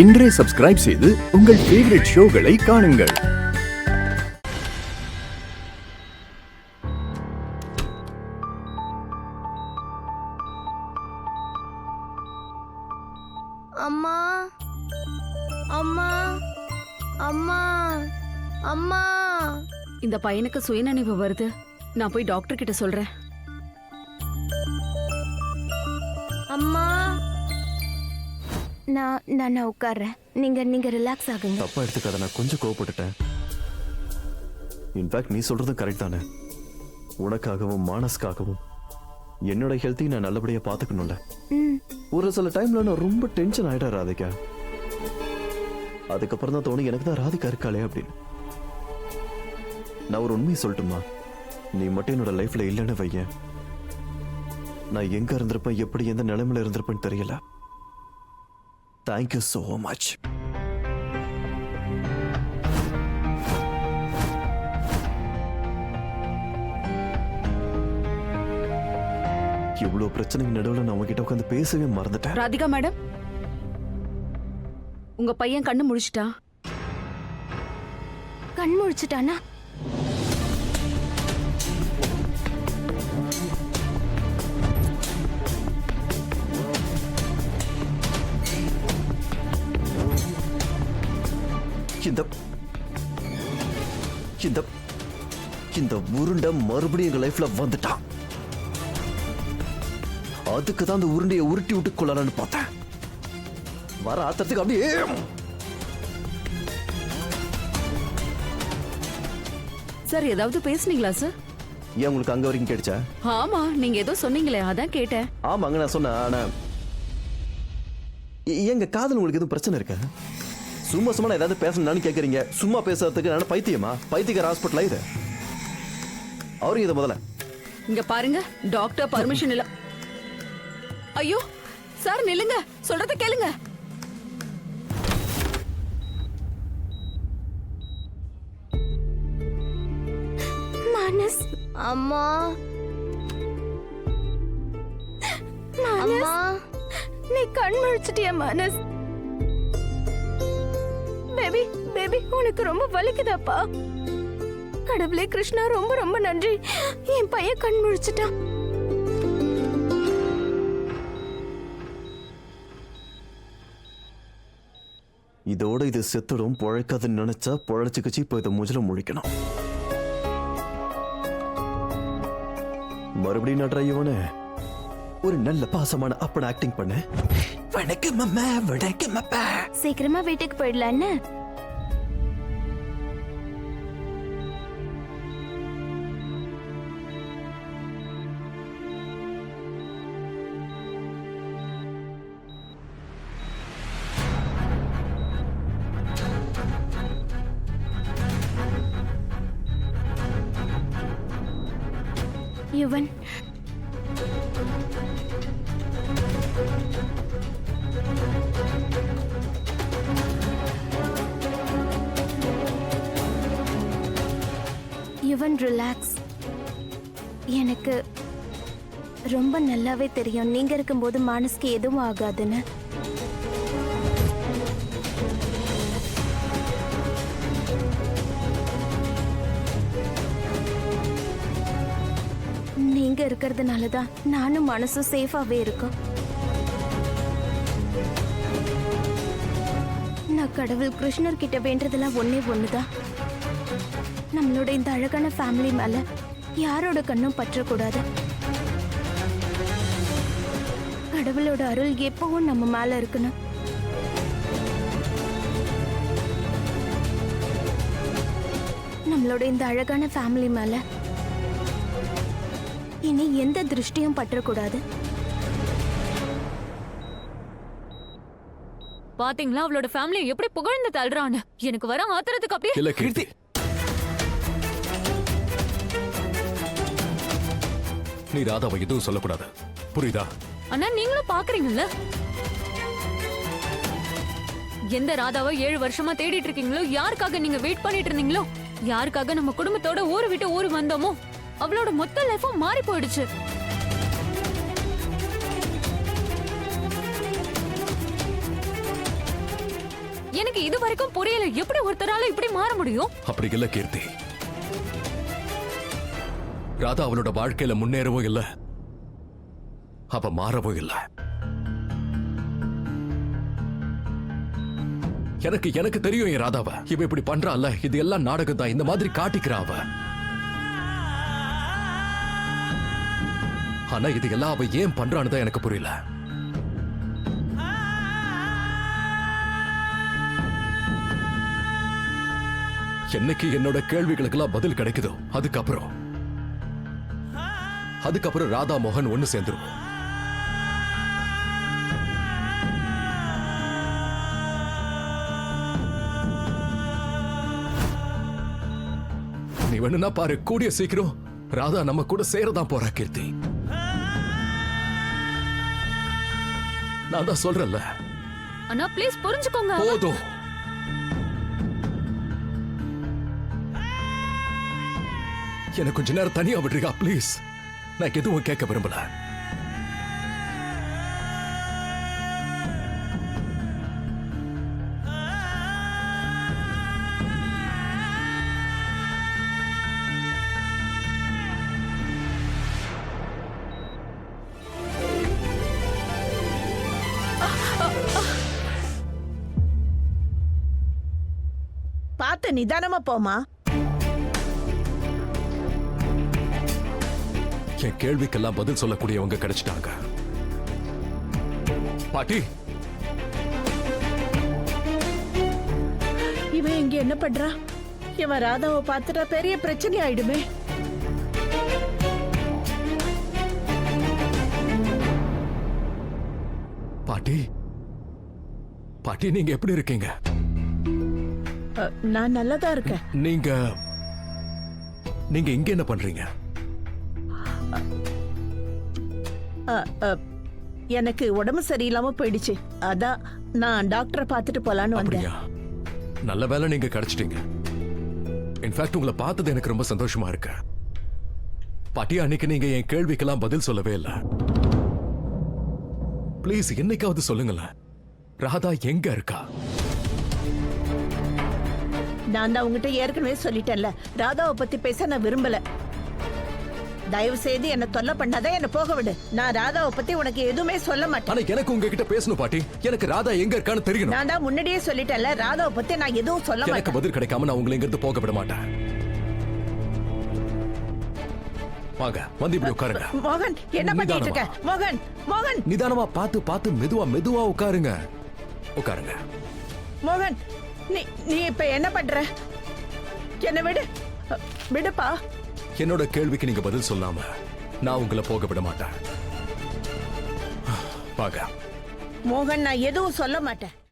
இன்றே சப்ஸ்கிரைப் செய்து உங்கள் ஃபேவரட் ஷோகளை காணுங்கள். அம்மா அம்மா அம்மா அம்மா. இந்த பையனுக்கு சுயநினைவு வருது. நான் போய் டாக்டர் கிட்ட சொல்றேன். அம்மா நான் உட்கார்றேன். நீங்க ரிலாக்ஸ் ஆகுங்க. தப்பா எடுத்துக்காத, நான் கொஞ்சம் கோவப்பட்டுட்டேன். இன்ஃபேக்ட் நீ சொல்றதும் கரெக்ட் தானே. உனக்காகவும் மானஸ்க்காகவும் என்னோட ஹெல்த்தையும் நான் நல்லபடியா பாத்துக்கணும்ல. ஒரு சில டைம்ல நான் ரொம்ப டென்ஷன் ஆயிட்டேன் ராதிகா. அதுக்கப்புறம் தான் தோணி எனக்கு தான் ராதிகா இருக்காளே அப்படின்னு. நான் ஒரு உண்மையை சொல்லட்டுமா? நீ மட்டும் என்னோட லைஃப்ல இல்லைன்னு வையேன், நான் எங்க இருந்திருப்பேன், எப்படி எந்த நிலைமையில இருந்திருப்பேன்னு தெரியல. Thank you so much. இவ்வளவு பிரச்சனைக்கு நடுவில் நான் உங்ககிட்ட உட்காந்து பேசவே மறந்துட்டேன். ராதிகா மேடம், உங்க பையன் கண்ணு முழிச்சிட்டா. கண் முழிச்சிட்டானா? இந்த இந்த இந்த உருண்டை மறுபடியும் எங்க லைஃப்ல வந்துட்டான். அதுக்கு தான் அந்த உருண்டையை உருட்டி விட்டு கொள்ளலான்னு பார்த்தேன். வர ஆத்திரத்துக்கு அப்படியே சார், ஏதாவது பேசுனீங்களா சார்? ஏன் உங்களுக்கு அங்க வரைக்கும் கேட்டுச்சா? ஆமா, நீங்க ஏதோ சொன்னீங்களே, அதான் கேட்டேன். ஆமாங்க, நான் சொன்னேன். ஆனா எங்க காதல் உங்களுக்கு எதுவும் பிரச்சனை இருக்கா? சும்மா சும்மா நான் ஏதாவது பேசணும்னு கேட்குறீங்க. சும்மா பேசுறதுக்கு நான் பைத்தியமா? பைத்தியக்கார ஹாஸ்பிட்டலா இது? அவரும் இதை முதல்ல இங்க பாருங்க, டாக்டர் பர்மிஷன் இல்ல. ஐயோ சார், நில்லுங்க, சொல்றத கேளுங்க. மானஸ். அம்மா அம்மா, நீ கண் முழிச்சிட்டியா மானஸ்? பேபி பேபி, உனக்கு ரொம்ப வலிக்குதாப்பா? கடவுளே கிருஷ்ணா, ரொம்ப ரொம்ப நன்றி. என் பையன் கண் முழிச்சிட்டான். இதோட இது செத்துடும், பொழைக்காதுன்னு நினைச்சா பொழைச்சுக்கிச்சு. இப்போ இதை முஜில முழிக்கணும். மறுபடியும் நான் ட்ரை இவனு ஒரு நல்ல பாசமான அப்பட ஆக்டிங் பண்ண. வணக்கம் அம்மா, வணக்கம் அப்பா. சீக்கிரமா வீட்டுக்கு போயிடலான்னு. யுவன், யுவன் ரிலாக்ஸ். எனக்கு ரொம்ப நல்லாவே தெரியும் நீங்க இருக்கும்போது மானஸ்க்கு எதுவும் ஆகாதுன்னு. நீங்க இருக்கிறதுனால தான் நானும் மனசும் சேஃபாவே இருக்கும். நான் கடவுள் கிருஷ்ணர் கிட்ட வேண்டதெல்லாம் ஒன்னே ஒண்ணுதான். நம்மளோட இந்த அழகான ஃபேமிலி மேல யாரோட கண்ணும் பற்றக்கூடாது. கடவுளோட அருள் எப்பவும் நம்ம மேல இருக்கணும். நம்மளோட இந்த அழகான ஃபேமிலி மேல இனி எந்த திருஷ்டியும் பற்றக்கூடாது. பாத்தீங்களா அவளோட ஃபேமிலி எப்படி புகழ்ந்து தள்ளுறான்னு? எனக்கு வர ஆத்திரத்துக்கு அப்படியே. இல்ல கீர்த்தி, நீ ராதாவை எதுவும் சொல்லக்கூடாது, புரியுதா? அண்ணா, நீங்களும் பாக்குறீங்கல்ல, எந்த ராதாவை 7 வருஷமா தேடிட்டு இருக்கீங்களோ, யாருக்காக நீங்க வெயிட் பண்ணிட்டு இருந்தீங்களோ, யாருக்காக நம்ம குடும்பத்தோட ஊரு விட்டு ஊரு வந்தோமோ, அவளோட மொத்த லைஃபும் மாறி போயிடுச்சு. எனக்கு இது வரைக்கும் புரியல, எப்படி ஒருத்தரால இப்படி மாற முடியும்? அப்படி இல்ல கீர்த்தி. ராதா அவளோட வாழ்க்கையில முன்னேறவும் இல்ல, அவ மாறவும் இல்ல. எனக்கு தெரியும் என் ராதாவ. இவ இப்படி பண்றால, இது எல்லாம் நாடகம் தான். இந்த மாதிரி காட்டிக்கிறா அவ. ஆனா இது எல்லாம் அவ ஏன் பண்றான்னு தான் எனக்கு புரியல. என்னைக்கு என்னோட கேள்விகளுக்கெல்லாம் பதில் கிடைக்குதோ அதுக்கப்புறம் ராதா மோகன் ஒண்ணு சேர்ந்துருவோம். நீ வேணும்னா பாரு, கூடிய சீக்கிரம் ராதா நம்ம கூட சேரதான் போறா கீர்த்தி. நான் தான் சொல்றேன்ல. அண்ணா ப்ளீஸ் புரிஞ்சுக்கோங்க. போதும். எனக்கு கொஞ்ச நேரம் தனியா விடுறீங்க ப்ளீஸ். நான் எதுவும் கேட்க விரும்பல. பார்த்து நிதானமா போமா. என் கேள்விக்கெல்லாம் பதில் சொல்லக்கூடியவங்க கிடைச்சிட்டாங்க. பாட்டி, இவன் இங்க என்ன பண்றா? இவன் ராதாவை பார்த்துட்டா பெரிய பிரச்சனை ஆயிடுமே. பாட்டி, பாட்டி நீங்க எப்படி இருக்கீங்க? நான் நல்லாதான் இருக்கேன். நீங்க இங்க என்ன பண்றீங்க? எனக்கு உடம்பு சரியில்லாம போயிடுச்சு. அதான் நான் டாக்டரை பார்த்துட்டு போலான்னு வந்தேன். அப்படியா? நல்ல வேளை நீங்க கிடைச்சிட்டீங்க. இன்ஃபேக்ட் உங்களை பார்த்தது எனக்கு ரொம்ப சந்தோஷமா இருக்கு. பாட்டி, அன்னைக்கு நீங்க என் கேள்விக்கெல்லாம் பதில் சொல்லவே இல்லை. ப்ளீஸ் என்னைக்காவது சொல்லுங்களேன், ராதா எங்க இருக்கா? நான் தான் உங்ககிட்ட ஏற்கனவே சொல்லிட்டேன்ல, ராதாவை பத்தி பேச நான் விரும்பல. தயவு செய்து என்ன தொல்லை பண்ணாதான் என்ன போக விடு. நான் ராதாவை பத்தி உனக்கு எதுவுமே சொல்ல மாட்டேன். ஆனா எனக்கு உங்ககிட்ட பேசணும் பாட்டி. எனக்கு ராதா எங்க இருக்கான்னு தெரியணும். நான் தான் முன்னாடியே சொல்லிட்டேன்ல, ராதாவை பத்தி நான் எதுவும் சொல்ல எனக்கு மாட்டேன். பதில் கிடைக்காம நான் உங்களை இங்கிருந்து போக விட மாட்டேன். வாங்க, வந்து இப்படி உட்காருங்க. மோகன், என்ன பண்ணிட்டு இருக்க? மோகன், மோகன், நிதானமா பார்த்து மெதுவா உட்காருங்க. உட்காருங்க. மோகன், நீ இப்ப என்ன பண்ற? என்ன விடு, விடுப்பா. என்னோட கேள்விக்கு நீங்க பதில் சொல்லாம நான் உங்களை போக விட மாட்டேன். வாங்க. மோகன், நான் எதுவும் சொல்ல மாட்டேன்.